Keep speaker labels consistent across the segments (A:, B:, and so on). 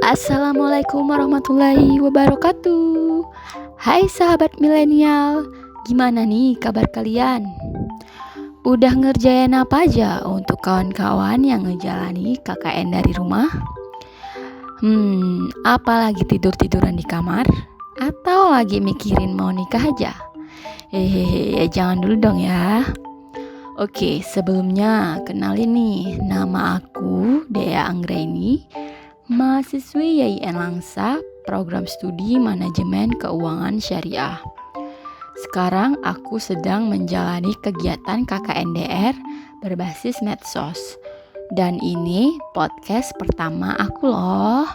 A: Assalamualaikum warahmatullahi wabarakatuh. Hai sahabat milenial, gimana nih kabar kalian? Udah ngerjain apa aja untuk kawan-kawan yang ngejalani KKN dari rumah? Apalagi tidur-tiduran di kamar? Atau lagi mikirin mau nikah aja? Hehehe, jangan dulu dong ya. Oke, sebelumnya kenalin nih, nama aku Dea Anggraini, mahasiswi YIN Langsa, program studi manajemen keuangan syariah. Sekarang aku sedang menjalani kegiatan KKNDR berbasis medsos. Dan ini podcast pertama aku loh.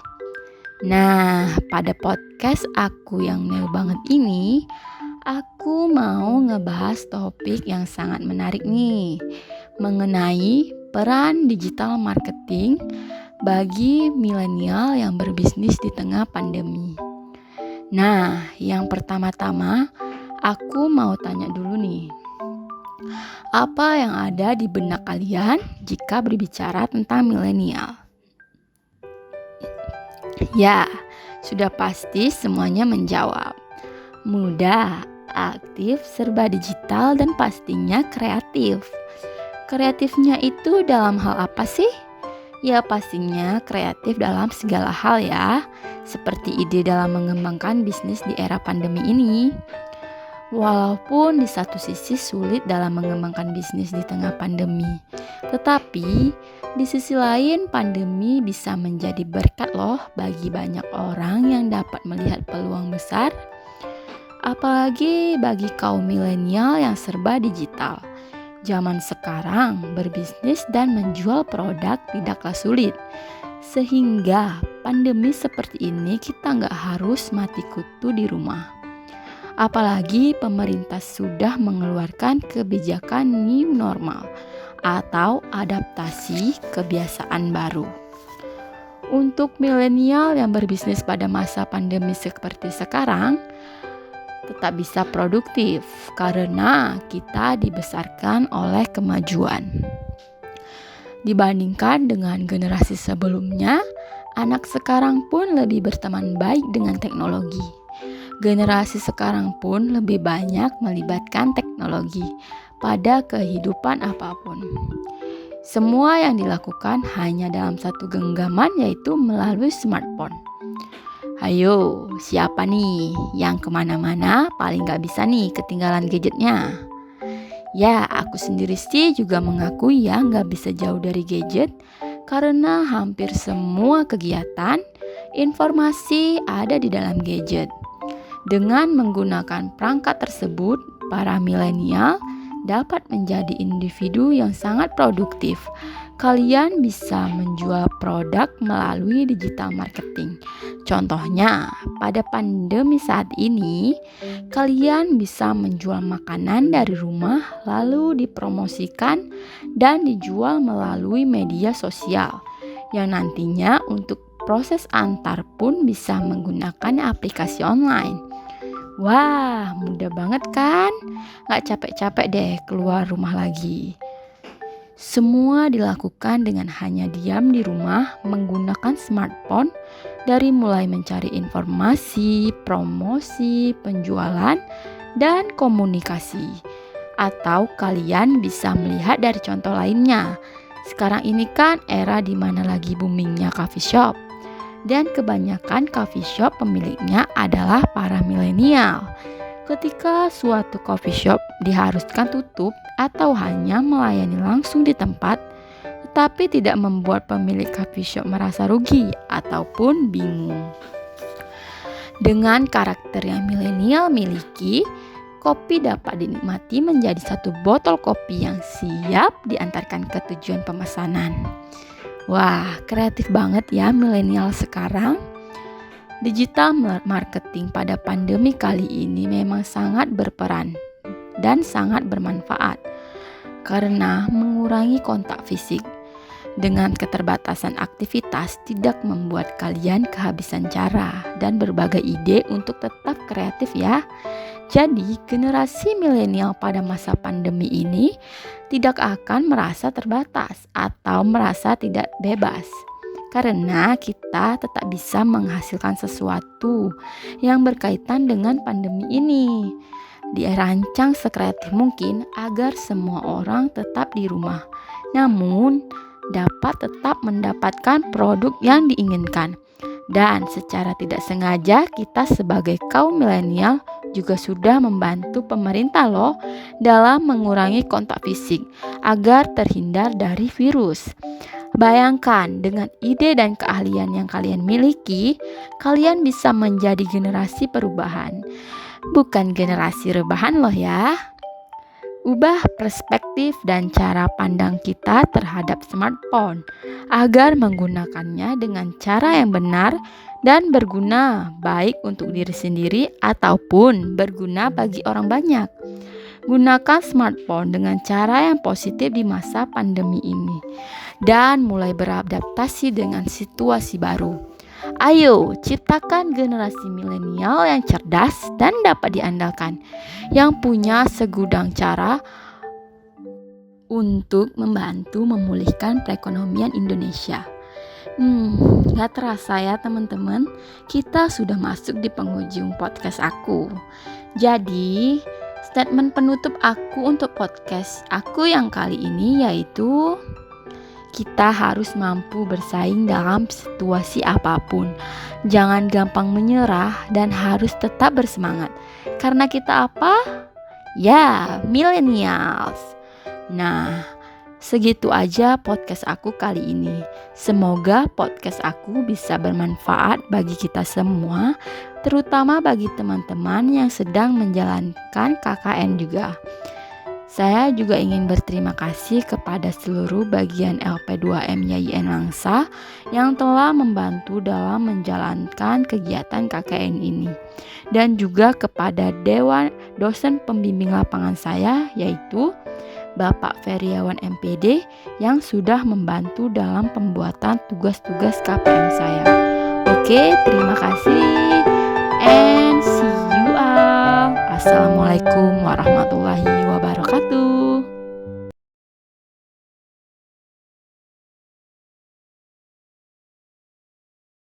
A: Nah, pada podcast aku yang new banget ini, aku mau ngebahas topik yang sangat menarik nih, mengenai peran digital marketing bagi milenial yang berbisnis di tengah pandemi. Nah, yang pertama-tama aku mau tanya dulu nih, apa yang ada di benak kalian jika berbicara tentang milenial? Ya, sudah pasti semuanya menjawab. Muda, aktif, serba digital, dan pastinya kreatif. Kreatifnya itu dalam hal apa sih? Ya pastinya kreatif dalam segala hal ya, seperti ide dalam mengembangkan bisnis di era pandemi ini. Walaupun di satu sisi sulit dalam mengembangkan bisnis di tengah pandemi, tetapi di sisi lain pandemi bisa menjadi berkat loh bagi banyak orang yang dapat melihat peluang besar, apalagi bagi kaum milenial yang serba digital. Zaman sekarang berbisnis dan menjual produk tidaklah sulit, sehingga pandemi seperti ini kita nggak harus mati kutu di rumah. Apalagi pemerintah sudah mengeluarkan kebijakan new normal atau adaptasi kebiasaan baru. Untuk milenial yang berbisnis pada masa pandemi seperti sekarang, tetap bisa produktif karena kita dibesarkan oleh kemajuan. Dibandingkan dengan generasi sebelumnya, anak sekarang pun lebih berteman baik dengan teknologi. Generasi sekarang pun lebih banyak melibatkan teknologi pada kehidupan apapun. Semua yang dilakukan hanya dalam satu genggaman, yaitu melalui smartphone. Ayo, siapa nih yang kemana-mana paling gak bisa nih ketinggalan gadgetnya? Ya, aku sendiri sih juga mengakui ya gak bisa jauh dari gadget, karena hampir semua kegiatan, informasi ada di dalam gadget. Dengan menggunakan perangkat tersebut, para milenial dapat menjadi individu yang sangat produktif. Kalian bisa menjual produk melalui digital marketing. Contohnya, pada pandemi saat ini, kalian bisa menjual makanan dari rumah lalu dipromosikan dan dijual melalui media sosial, yang nantinya untuk proses antar pun bisa menggunakan aplikasi online. Wah, mudah banget kan? Gak capek-capek deh keluar rumah lagi. Semua dilakukan dengan hanya diam di rumah menggunakan smartphone, dari mulai mencari informasi, promosi, penjualan, dan komunikasi. Atau kalian bisa melihat dari contoh lainnya. Sekarang ini kan era dimana lagi boomingnya coffee shop. Dan kebanyakan coffee shop pemiliknya adalah para milenial. Ketika suatu coffee shop diharuskan tutup atau hanya melayani langsung di tempat, tetapi tidak membuat pemilik coffee shop merasa rugi ataupun bingung. Dengan karakter yang milenial miliki, kopi dapat dinikmati menjadi satu botol kopi yang siap diantarkan ke tujuan pemesanan. Wah, kreatif banget ya milenial sekarang. Digital marketing pada pandemi kali ini memang sangat berperan dan sangat bermanfaat karena mengurangi kontak fisik. Dengan keterbatasan aktivitas tidak membuat kalian kehabisan cara dan berbagai ide untuk tetap kreatif ya. Jadi generasi milenial pada masa pandemi ini tidak akan merasa terbatas atau merasa tidak bebas. karena kita tetap bisa menghasilkan sesuatu yang berkaitan dengan pandemi ini. Dirancang sekreatif mungkin agar semua orang tetap di rumah, namun dapat tetap mendapatkan produk yang diinginkan. Dan secara tidak sengaja kita sebagai kaum milenial juga sudah membantu pemerintah loh dalam mengurangi kontak fisik agar terhindar dari virus. Bayangkan dengan ide dan keahlian yang kalian miliki, kalian bisa menjadi generasi perubahan, bukan generasi rebahan loh ya. Ubah perspektif dan cara pandang kita terhadap smartphone agar menggunakannya dengan cara yang benar dan berguna baik untuk diri sendiri ataupun berguna bagi orang banyak. Gunakan smartphone dengan cara yang positif di masa pandemi ini dan mulai beradaptasi dengan situasi baru. Ayo, ciptakan generasi milenial yang cerdas dan dapat diandalkan, yang punya segudang cara untuk membantu memulihkan perekonomian Indonesia. Gak terasa ya teman-teman, kita sudah masuk di penghujung podcast aku. Jadi, statement penutup aku untuk podcast aku yang kali ini yaitu kita harus mampu bersaing dalam situasi apapun. Jangan gampang menyerah dan harus tetap bersemangat. Karena kita apa? Ya, millennials. Nah, segitu aja podcast aku kali ini. Semoga podcast aku bisa bermanfaat bagi kita semua, terutama bagi teman-teman yang sedang menjalankan KKN juga. Saya juga ingin berterima kasih kepada seluruh bagian LP2M YIN Langsa yang telah membantu dalam menjalankan kegiatan KKN ini. Dan juga kepada Dewan Dosen Pembimbing Lapangan saya yaitu Bapak Feriawan MPD yang sudah membantu dalam pembuatan tugas-tugas KPM saya. Oke, terima kasih and see you all. Assalamualaikum warahmatullahi wabarakatuh.